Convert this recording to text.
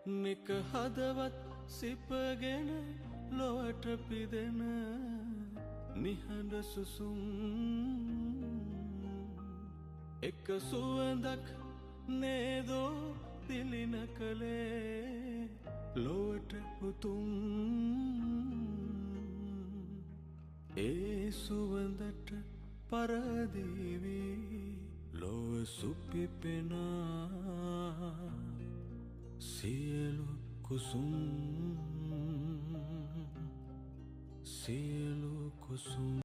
නික හදවත් සිපගෙන ලොවට පිදෙන නිහඬ සුසුම් එක සුවඳක් නේදෝ දිලින කළේ ලොවට උතුම් ඒ සුවඳට පරදීවි ලොව සුපිපෙනා සියලු කුසුම්